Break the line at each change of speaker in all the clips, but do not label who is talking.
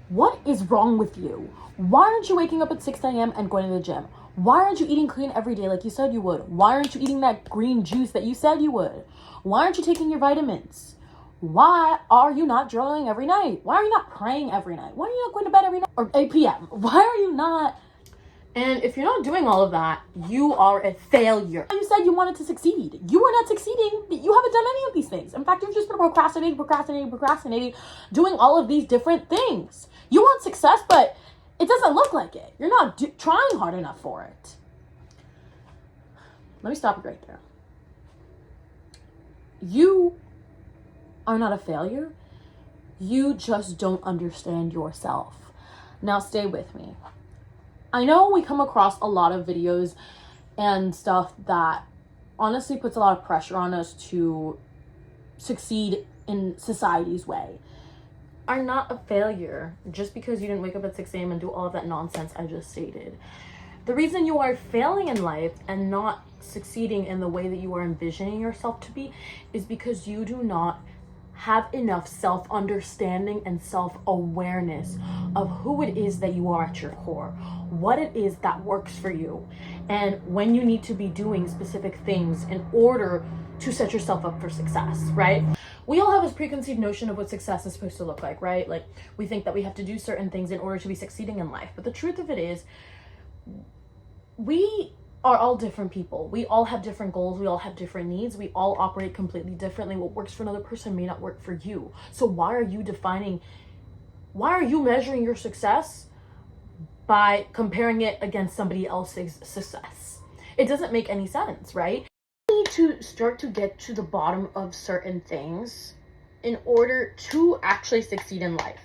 What is wrong with you? Why aren't you waking up at 6 a.m. and going to the gym? Why aren't you eating clean every day like you said you would? Why aren't you eating that green juice that you said you would? Why aren't you taking your vitamins? Why are you not journaling every night? Why are you not praying every night? Why are you not going to bed every night or 8 p.m.? Why are you not? And if you're not doing all of that, you are a failure. You said you wanted to succeed. You are not succeeding. You haven't done any of these things. In fact, you've just been procrastinating, doing all of these different things. You want success, but it doesn't look like it. You're not trying hard enough for it. Let me stop you right there. You are not a failure. You just don't understand yourself. Now stay with me. I know we come across a lot of videos and stuff that honestly puts a lot of pressure on us to succeed in society's way. Are not a failure just because you didn't wake up at 6 a.m. and do all of that nonsense I just stated. The reason you are failing in life and not succeeding in the way that you are envisioning yourself to be is because you do not have enough self-understanding and self-awareness of who it is that you are at your core, what it is that works for you, and when you need to be doing specific things in order to set yourself up for success, right? We all have this preconceived notion of what success is supposed to look like, right? Like, we think that we have to do certain things in order to be succeeding in life. But the truth of it is, we are all different people. We all have different goals. We all have different needs. We all operate completely differently. What works for another person may not work for you. So why are you measuring your success by comparing it against somebody else's success? It doesn't make any sense, right? You need to start to get to the bottom of certain things in order to actually succeed in life.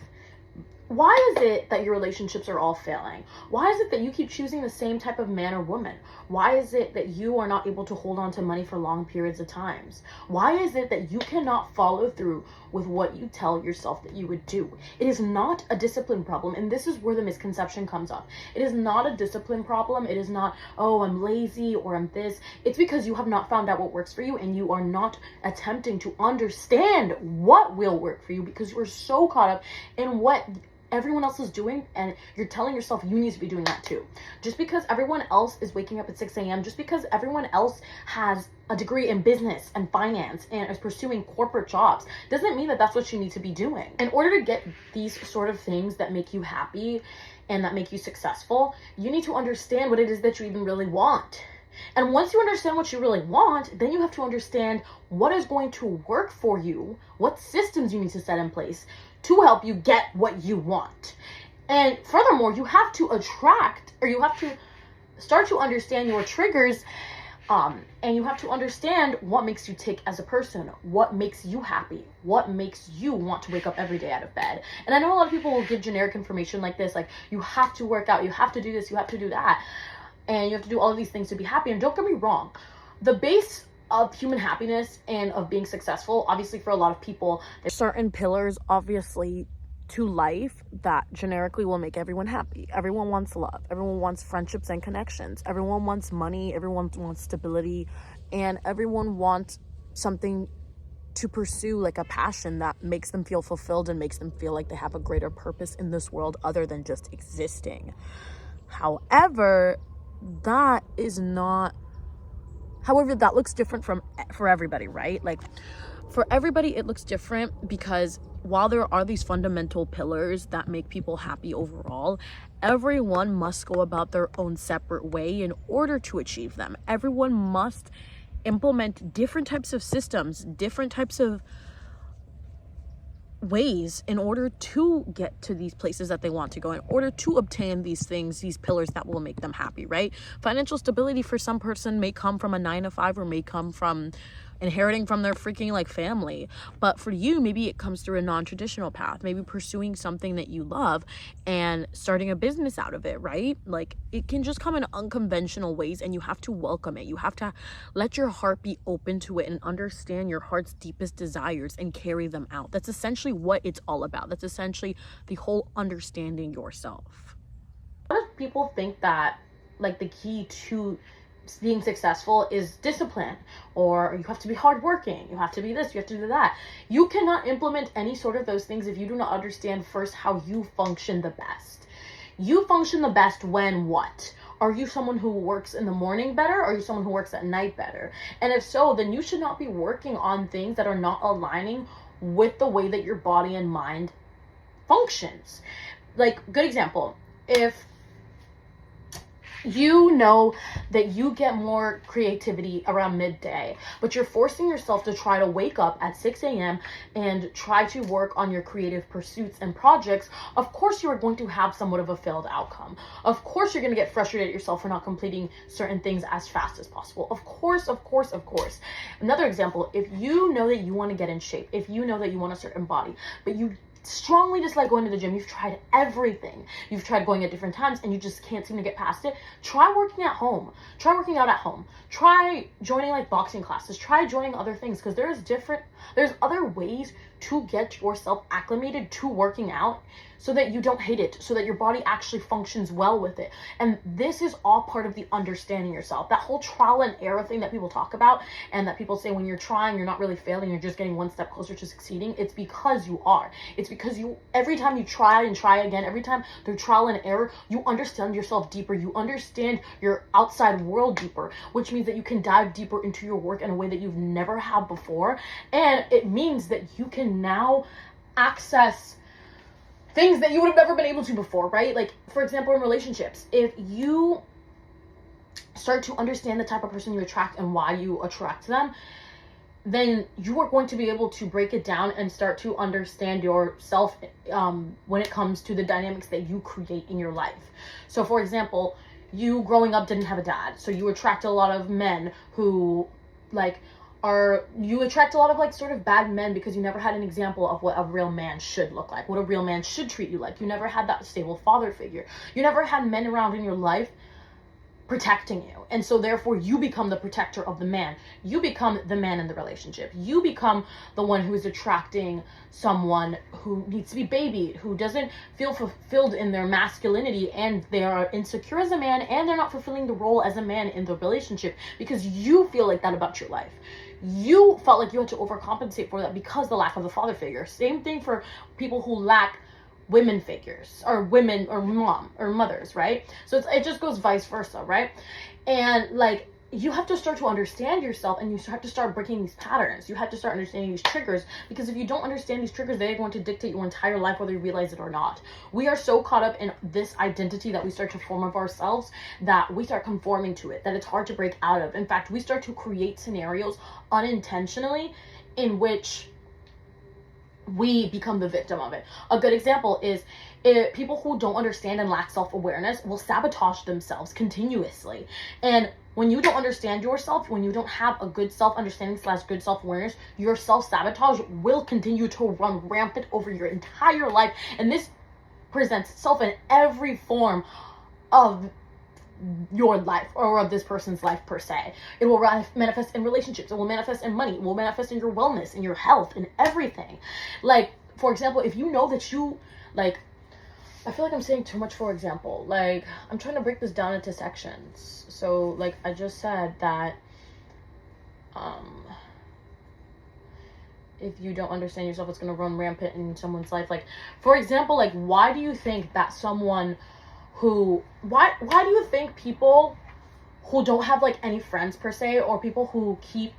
Why is it that your relationships are all failing? Why is it that you keep choosing the same type of man or woman? Why is it that you are not able to hold on to money for long periods of times? Why is it that you cannot follow through with what you tell yourself that you would do? It is not a discipline problem, and this is where the misconception comes up. It is not a discipline problem. It is not, oh, I'm lazy or I'm this. It's because you have not found out what works for you, and you are not attempting to understand what will work for you because you are so caught up in what everyone else is doing, and you're telling yourself you need to be doing that too. Just because everyone else is waking up at 6 a.m., just because everyone else has a degree in business and finance and is pursuing corporate jobs, doesn't mean that that's what you need to be doing. In order to get these sort of things that make you happy and that make you successful, you need to understand what it is that you even really want. And once you understand what you really want, then you have to understand what is going to work for you, what systems you need to set in place to help you get what you want. And furthermore, you have to start to understand your triggers, and you have to understand what makes you tick as a person, what makes you happy, what makes you want to wake up every day out of bed. And I know a lot of people will give generic information like this, like, you have to work out, you have to do this, you have to do that, and you have to do all of these things to be happy. And don't get me wrong, the base of human happiness and of being successful, obviously for a lot of people, there's certain pillars obviously to life that generically will make everyone happy. Everyone wants love, everyone wants friendships and connections, everyone wants money, everyone wants stability, and everyone wants something to pursue, like a passion that makes them feel fulfilled and makes them feel like they have a greater purpose in this world other than just existing. However, that looks different for everybody, right? Like, for everybody it looks different, because while there are these fundamental pillars that make people happy overall, everyone must go about their own separate way in order to achieve them. Everyone must implement different types of systems, different types of ways in order to get to these places that they want to go, in order to obtain these things, these pillars that will make them happy, right? Financial stability for some person may come from a 9-to-5 or may come from inheriting from their freaking like family, but for you, maybe it comes through a non-traditional path, maybe pursuing something that you love and starting a business out of it, right? Like, it can just come in unconventional ways, and you have to welcome it. You have to let your heart be open to it and understand your heart's deepest desires and carry them out. That's essentially what it's all about. That's essentially the whole understanding yourself. A lot of people think that, like, the key to being successful is discipline, or you have to be hardworking, you have to be this, you have to do that. You cannot implement any sort of those things if you do not understand first how you function the best. You function the best when what? Are you someone who works in the morning better, or are you someone who works at night better? And if so, then you should not be working on things that are not aligning with the way that your body and mind functions. Like, good example, if you know that you get more creativity around midday, but you're forcing yourself to try to wake up at 6 a.m. and try to work on your creative pursuits and projects, of course you are going to have somewhat of a failed outcome. Of course you're going to get frustrated at yourself for not completing certain things as fast as possible. Of course. Another example, if you know that you want to get in shape, if you know that you want a certain body, but you strongly dislike going to the gym, you've tried everything, you've tried going at different times, and you just can't seem to get past it, try working at home, try working out at home, try joining like boxing classes, try joining other things, because there's other ways to get yourself acclimated to working out so that you don't hate it, so that your body actually functions well with it. And this is all part of the understanding yourself. That whole trial and error thing that people talk about, and that people say when you're trying, you're not really failing, you're just getting one step closer to succeeding. It's because you are. It's because you, every time you try and try again, every time through trial and error, you understand yourself deeper. You understand your outside world deeper, which means that you can dive deeper into your work in a way that you've never had before. And it means that you can now access things that you would have never been able to before, right? Like, for example, in relationships, if you start to understand the type of person you attract and why you attract them, then you are going to be able to break it down and start to understand yourself when it comes to the dynamics that you create in your life. So, for example, you growing up didn't have a dad, so you attract a lot of men who, like, you attract a lot of like sort of bad men because you never had an example of what a real man should look like, what a real man should treat you like. You never had that stable father figure. You never had men around in your life protecting you. And so therefore you become the protector of the man. You become the man in the relationship. You become the one who is attracting someone who needs to be babied, who doesn't feel fulfilled in their masculinity, and they are insecure as a man, and they're not fulfilling the role as a man in the relationship because you feel like that about your life. You felt like you had to overcompensate for that because the lack of the father figure. Same thing for people who lack women figures, or women, or mom, or mothers, right? So it just goes vice versa, right? And like, you have to start to understand yourself, and you have to start breaking these patterns. You have to start understanding these triggers, because if you don't understand these triggers, they're going to dictate your entire life, whether you realize it or not. We are so caught up in this identity that we start to form of ourselves that we start conforming to it, that it's hard to break out of. In fact, we start to create scenarios unintentionally in which we become the victim of it. A good example is people who don't understand and lack self-awareness will sabotage themselves continuously. And when you don't understand yourself, when you don't have a good self-understanding / good self-awareness, your self-sabotage will continue to run rampant over your entire life. And this presents itself in every form of your life, or of this person's life per se. It will manifest in relationships, it will manifest in money, it will manifest in your wellness, in your health, in everything. Like, for example, if you know that you, like, I feel like I'm saying too much. For example, like, I'm trying to break this down into sections. So, like, I just said that if you don't understand yourself, it's going to run rampant in someone's life. Like, for example, like, why do you think that someone why do you think people who don't have like any friends per se, or people who keep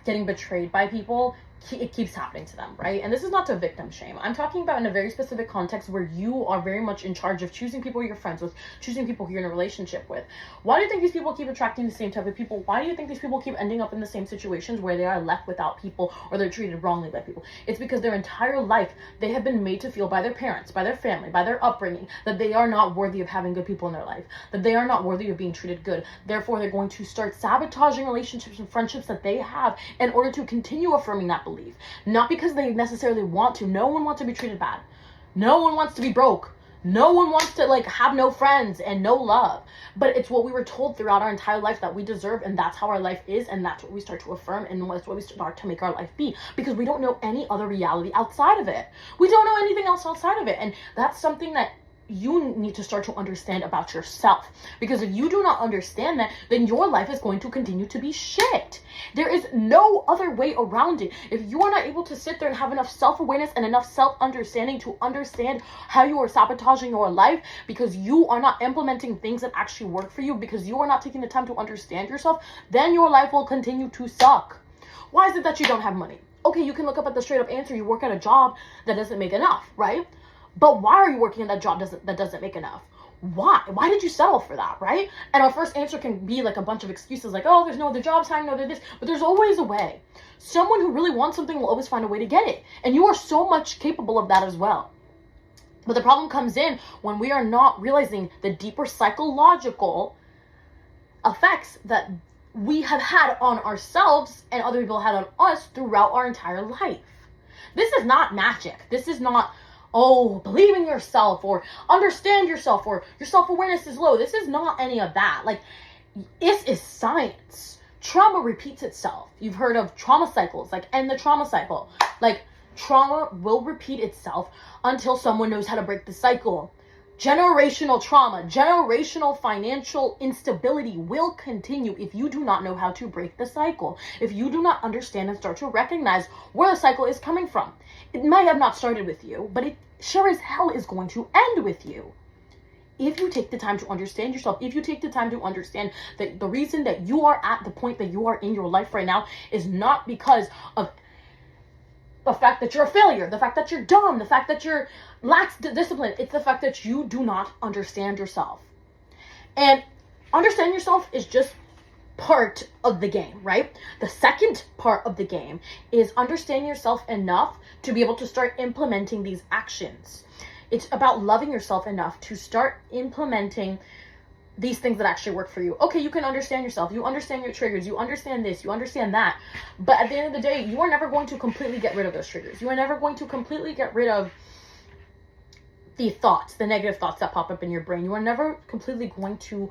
getting betrayed by people, it keeps happening to them, right? And this is not to victim shame. I'm talking about in a very specific context where you are very much in charge of choosing people you're friends with, choosing people who you're in a relationship with. Why do you think these people keep attracting the same type of people? Why do you think these people keep ending up in the same situations where they are left without people, or they're treated wrongly by people? It's because their entire life they have been made to feel by their parents, by their family, by their upbringing, that they are not worthy of having good people in their life, that they are not worthy of being treated good. Therefore, they're going to start sabotaging relationships and friendships that they have in order to continue affirming that belief. Not because they necessarily want to. No one wants to be treated bad. No one wants to be broke. No one wants to like have no friends and no love. But it's what we were told throughout our entire life that we deserve, and that's how our life is, and that's what we start to affirm, and that's what we start to make our life be, because we don't know any other reality outside of it. We don't know anything else outside of it. And that's something that you need to start to understand about yourself. Because if you do not understand that, then your life is going to continue to be shit. There is no other way around it. If you are not able to sit there and have enough self-awareness and enough self-understanding to understand how you are sabotaging your life because you are not implementing things that actually work for you, because you are not taking the time to understand yourself, then your life will continue to suck. Why is it that you don't have money? Okay, you can look up at the straight up answer. You work at a job that doesn't make enough, right? But why are you working at that job that doesn't make enough? Why did you settle for that, right? And our first answer can be like a bunch of excuses like, oh, there's no other jobs, no other this, but there's always a way. Someone who really wants something will always find a way to get it. And you are so much capable of that as well. But the problem comes in when we are not realizing the deeper psychological effects that we have had on ourselves and other people had on us throughout our entire life. This is not magic. This is not, oh, believe in yourself or understand yourself or your self-awareness is low. This is not any of that. Like, this is science. Trauma repeats itself. You've heard of trauma cycles, like end the trauma cycle. Like, trauma will repeat itself until someone knows how to break the cycle. Generational trauma, generational financial instability will continue if you do not know how to break the cycle. If you do not understand and start to recognize where the cycle is coming from. It might have not started with you, but it sure as hell is going to end with you. If you take the time to understand yourself, if you take the time to understand that the reason that you are at the point that you are in your life right now is not because of the fact that you're a failure, the fact that you're dumb, the fact that you're lacks discipline. It's the fact that you do not understand yourself. And understand yourself is just part of the game, right? The second part of the game is understand yourself enough to be able to start implementing these actions. It's about loving yourself enough to start implementing these things that actually work for you. Okay, you can understand yourself. You understand your triggers. You understand this. You understand that. But at the end of the day, you are never going to completely get rid of those triggers. You are never going to completely get rid of the thoughts, the negative thoughts that pop up in your brain. You are never completely going to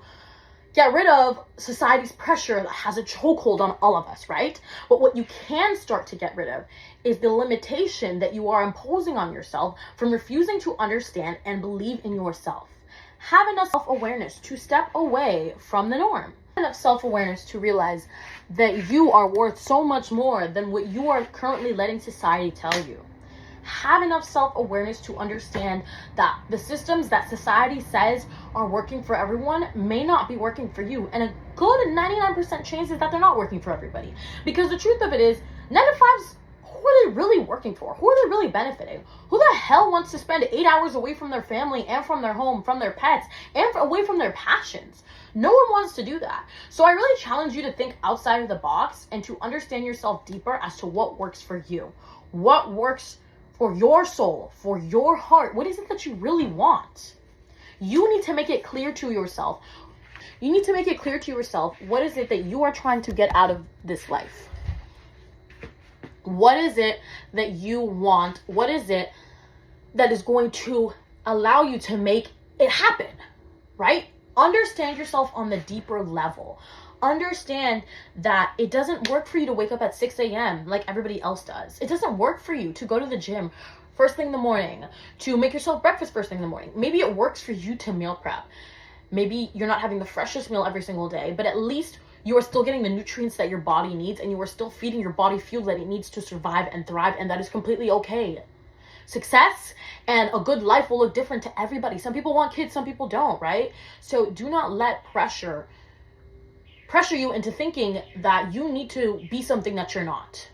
get rid of society's pressure that has a chokehold on all of us, right? But what you can start to get rid of is the limitation that you are imposing on yourself from refusing to understand and believe in yourself. Have enough self-awareness to step away from the norm. Have enough self-awareness to realize that you are worth so much more than what you are currently letting society tell you. Have enough self-awareness to understand that the systems that society says are working for everyone may not be working for you. And a good 99% chance is that they're not working for everybody. Because the truth of it is, 9 to 5s, who are they really working for? Who are they really benefiting? Who the hell wants to spend 8 hours away from their family and from their home, from their pets, and away from their passions? No one wants to do that. So I really challenge you to think outside of the box and to understand yourself deeper as to what works for you. What works for your soul, for your heart. What is it that you really want? You need to make it clear to yourself. You need to make it clear to yourself, what is it that you are trying to get out of this life? What is it that you want? What is it that is going to allow you to make it happen, right? Understand yourself on the deeper level. Understand that it doesn't work for you to wake up at 6 a.m. like everybody else does. It doesn't work for you to go to the gym first thing in the morning, to make yourself breakfast first thing in the morning. Maybe it works for you to meal prep. Maybe you're not having the freshest meal every single day, but at least you are still getting the nutrients that your body needs, and you are still feeding your body fuel that it needs to survive and thrive, and that is completely okay. Success and a good life will look different to everybody. Some people want kids, some people don't, right? So do not let pressure you into thinking that you need to be something that you're not.